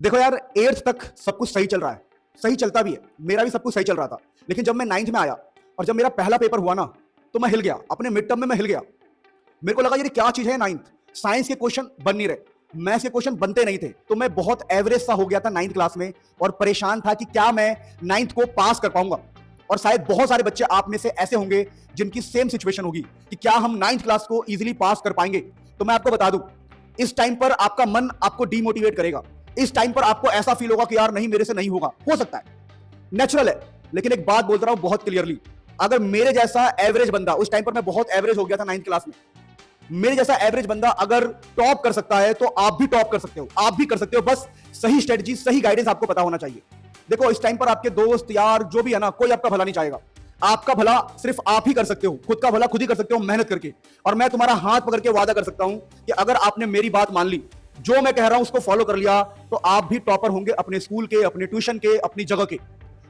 देखो यार, 8th तक सब कुछ सही चल रहा है, सही चलता भी है, मेरा भी सब कुछ सही चल रहा था। लेकिन जब मैं 9th में आया और जब मेरा पहला पेपर हुआ ना, तो मैं हिल गया। अपने मिड टर्म में मैं हिल गया। मेरे को लगा ये क्या चीज है 9th। साइंस के क्वेश्चन बन नहीं रहे, मैथ्स के क्वेश्चन बनते नहीं थे, तो मैं बहुत एवरेज सा हो गया था 9th क्लास में और परेशान था कि क्या मैं 9th को पास कर पाऊंगा। और शायद बहुत सारे बच्चे आप में से ऐसे होंगे जिनकी सेम सिचुएशन होगी कि क्या हम 9th क्लास को इजीली पास कर पाएंगे। तो मैं आपको बता दूं, इस टाइम पर आपका मन आपको डीमोटिवेट करेगा। इस टाइम पर आपको ऐसा फील होगा कि यार नहीं, मेरे से नहीं होगा। हो सकता है, नेचुरल है। लेकिन एक बात बोल रहा हूं बहुत क्लियरली, अगर मेरे जैसा एवरेज बंदा, उस टाइम पर मैं बहुत एवरेज हो गया था 9th क्लास में, मेरे जैसा एवरेज बंदा अगर टॉप कर सकता है तो आप भी टॉप कर सकते हो। आप भी कर सकते हो, बस सही स्ट्रेटजी, सही गाइडेंस आपको पता होना चाहिए। देखो, इस टाइम पर आपके दोस्त यार जो भी है ना, कोई आपका भला नहीं चाहेगा। आपका भला सिर्फ आप ही कर सकते हो, खुद का भला खुद ही कर सकते हो मेहनत करके। और मैं तुम्हारा हाथ पकड़ के वादा कर सकता हूं कि अगर आपने मेरी बात मान ली, जो मैं कह रहा हूं उसको फॉलो कर लिया, तो आप भी टॉपर होंगे अपने स्कूल के, अपने ट्यूशन के, अपनी जगह के।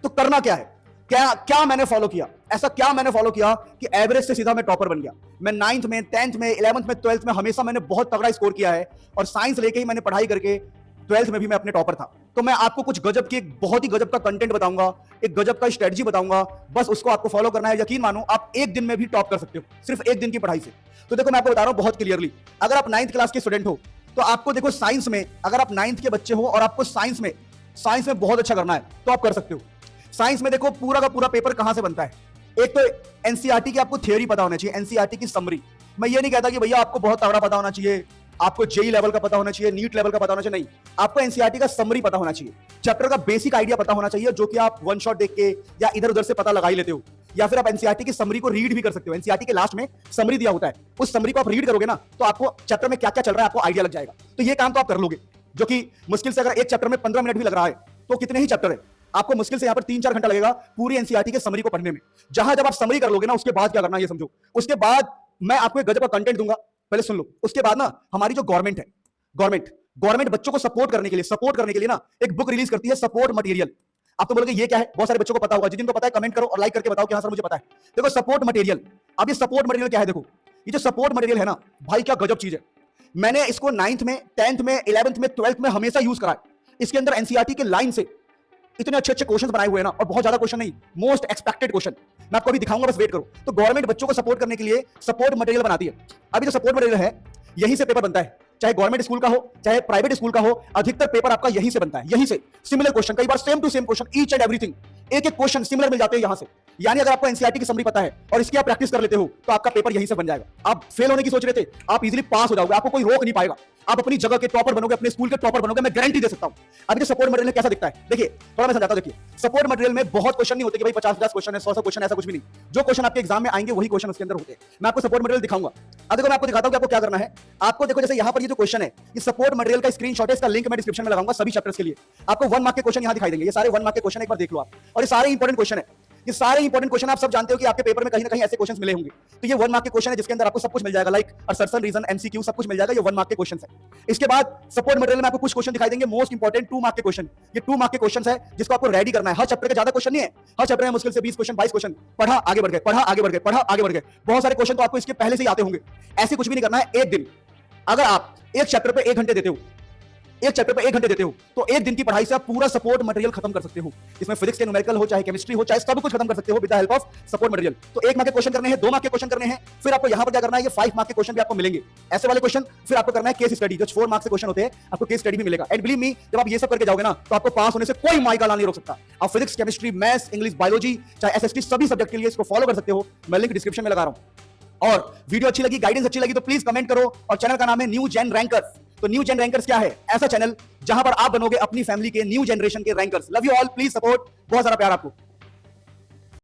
तो करना क्या है, क्या क्या मैंने फॉलो किया, ऐसा क्या मैंने फॉलो किया कि एवरेज से सीधा मैं टॉपर बन गया। मैं 9th में, 10th में, 11th में, 12th में हमेशा मैंने बहुत तगड़ा स्कोर किया है। और साइंस लेके ही मैंने पढ़ाई करके 12th में भी मैं अपने टॉपर था। तो मैं आपको कुछ गजब की, बहुत ही गजब का कंटेंट बताऊंगा, एक गजब का स्ट्रेटजी बताऊंगा। बस उसको आपको फॉलो करना है। यकीन मानो, आप एक दिन में भी टॉप कर सकते हो, सिर्फ एक दिन की पढ़ाई से। तो देखो, मैं आपको बता रहा हूं बहुत क्लियरली, अगर आप 9th क्लास के स्टूडेंट हो तो आपको देखो, साइंस में अगर आप 9th के बच्चे हो और आपको साइंस में बहुत अच्छा करना है तो आप कर सकते हो। साइंस में देखो, पूरा का पूरा पेपर कहां से बनता है। एक तो एनसीईआरटी की आपको थ्योरी पता होना चाहिए, एनसीईआरटी की समरी। मैं ये नहीं कहता कि भैया आपको बहुत तगड़ा पता होना चाहिए, आपको जेई लेवल का पता होना चाहिए, नीट लेवल का पता होना चाहिए, नहीं। आपको एनसीईआरटी का समरी पता होना चाहिए, चैप्टर का बेसिक आइडिया पता होना चाहिए, जो कि आप वन शॉट देख के या इधर उधर से पता लगा ही लेते हो। या फिर आप एनसीईआरटी की समरी को रीड भी कर सकते हो। एनसीईआरटी के लास्ट में समरी दिया होता है, उस समरी को आप रीड करोगे ना, तो आपको चैप्टर में क्या क्या चल रहा है आपको आइडिया लग जाएगा। तो ये काम तो आप कर लोगे, जो कि मुश्किल से अगर एक चैप्टर में 15 मिनट भी लग रहा है तो कितने ही चैप्टर है, आपको मुश्किल से यहां पर 3-4 घंटा लगेगा पूरी एनसीईआरटी के समरी को पढ़ने में। जहां जब आप समरी कर लोगे ना, उसके बाद क्या करना है ये समझो। उसके बाद मैं आपको एक गजब का कंटेंट दूंगा, पहले सुन लो। उसके बाद ना, हमारी जो गवर्नमेंट है, गवर्नमेंट बच्चों को सपोर्ट करने के लिए ना एक बुक रिलीज करती है, सपोर्ट मटेरियल। आप तो बोलोगे ये क्या है, बहुत सारे बच्चों को पता होगा। जिनको पता है कमेंट करो और लाइक करके बताओ कि हाँ सर मुझे पता है। देखो, सपोर्ट मटेरियल। अब ये सपोर्ट मटेरियल क्या है, देखो, ये जो सपोर्ट मटेरियल है ना भाई, क्या गजब चीज है। मैंने इसको 9th में, 10th में, 11th में, 12th में हमेशा यूज करा है। इसके अंदर एनसीईआरटी के लाइन से इतने अच्छे अच्छे क्वेश्चंस बनाए हुए हैं ना, और बहुत ज्यादा क्वेश्चन नहीं, मोस्ट एक्सपेक्टेड क्वेश्चन मैं आपको अभी दिखाऊंगा, बस वेट करो। तो गवर्नमेंट बच्चों को सपोर्ट करने के लिए सपोर्ट मटेरियल बनाती है। अभी जो सपोर्ट मटेरियल है, यहीं से पेपर बनता है, चाहे गवर्नमेंट स्कूल का हो चाहे प्राइवेट स्कूल का हो, अधिकतर पेपर आपका यहीं से बनता है। यहीं से सिमिलर क्वेश्चन, कई बार same to same question, each and everything, एक एक क्वेश्चन सिमिलर मिल जाते हैं यहां से। यानी अगर आपको एनसीईआरटी की समरी पता है और इसकी आप प्रैक्टिस कर लेते हो, तो आपका पेपर यहीं से बन जाएगा। आप फेल होने की सोच रहे थे, आप इजीली पास हो जाओगे, आपको कोई रोक नहीं पाएगा। आप अपनी जगह के टॉपर बनोगे, अपने स्कूल के टॉपर बनोगे, मैं गारंटी दे सकता हूं। अभी जो सपोर्ट मटेरियल कैसा दिखता है, देखिए थोड़ा मैं समझाता हूं। देखिए, सपोर्ट मटेरियल में बहुत क्वेश्चन नहीं होते कि भाई 50-50 क्वेश्चन है, 100 क्वेश्चन, ऐसा कुछ भी नहीं। जो क्वेश्चन आपके एग्जाम में आएंगे वही क्वेश्चन उसके अंदर होते हैं। मैं आपको सपोर्ट मटेरियल दिखाऊंगा। अब देखो, मैं आपको दिखाता हूं कि आपको क्या करना है। आपको देखो, जैसे यहां पर ये जो क्वेश्चन है, ये सपोर्ट मटेरियल का स्क्रीनशॉट है, इसका लिंक मैं डिस्क्रिप्शन में लगाऊंगा सभी चैप्टर्स के लिए। आपको 1 मार्क के क्वेश्चन यहां दिखाई देंगे, ये सारे 1 मार्क के क्वेश्चन एक बार देख लो आप। और ये सारे इंपॉर्टेंट क्वेश्चन है, ये सारे इंपॉर्टेंट क्वेश्चन आप सब जानते हो कि आपके पेपर में कहीं ना कहीं ऐसे क्वेश्चंस मिले होंगे। तो ये 1 मार्क के क्वेश्चन है, जिसके अंदर आपको सब कुछ मिल जाएगा, लाइक असर्शन, रीजन, एमसीक्यू, सब कुछ मिल जाएगा। ये 1 मार्क के क्वेश्चन है। इसके बाद सपोर्ट मटेरियल में आपको कुछ क्वेश्चन दिखाई देंगे, मोस्ट इंपॉर्टेंट 2 मार्क के क्वेश्चन। ये 2 मार्क के क्वेश्चन है जिसको आपको रेडी करना है। हर चैप्टर के ज्यादा क्वेश्चन नहीं है, हर चैप्टर में मुश्किल से 20 क्वेश्चन, 22 क्वेश्चन। पढ़ा आगे बढ़ गए, पढ़ा आगे बढ़ गए, पढ़ा आगे बढ़ गए। बहुत सारे क्वेश्चन तो आपको इसके पहले से ही आते होंगे। ऐसे कुछ भी नहीं करना है। एक दिन अगर आप एक चैप्टर पे 1 घंटे देते हो, एक चैप्टर पे 1 घंटे देते हो, तो एक दिन की पढ़ाई से आप पूरा सपोर्ट मटेरियल खत्म कर सकते हो। इसमें फिजिक्स के न्यूमेरिकल हो, चाहे केमिस्ट्री हो, चाहे सब कुछ खत्म कर सकते हो with the help of support material. तो 1 मार्क के क्वेश्चन करने हैं, 2 मार्क के क्वेश्चन करने हैं, फिर आपको यहां पर क्या करना है, ये 5 मार्क के क्वेश्चन भी आपको मिलेंगे, ऐसे वाले क्वेश्चन। फिर आपको करना है केस स्टडी, जो 4 मार्क्स के क्वेश्चन होते हैं, आपको केस स्टडी भी मिलेगा। एंड बिलीव मी, जब आप ये सब करके जाओगे ना, तो आपको पास होने से कोई माई का नहीं रोक सकता। आप physics, chemistry, maths, English, biology, चाहे एसएसटी, सभी सब्जेक्ट के लिए इसको फॉलो कर सकते हो। मैं लिंक डिस्क्रिप्शन में लगा रहा हूं। और वीडियो अच्छी लगी, गाइडेंस अच्छी लगी, तो प्लीज कमेंट करो। और चैनल का नाम है न्यू जेन रैंकर्स। तो न्यू जेन रैंकर्स क्या है, ऐसा चैनल जहां पर आप बनोगे अपनी फैमिली के न्यू जनरेशन के rankers. Love you all, please support, बहुत सारा प्यार आपको।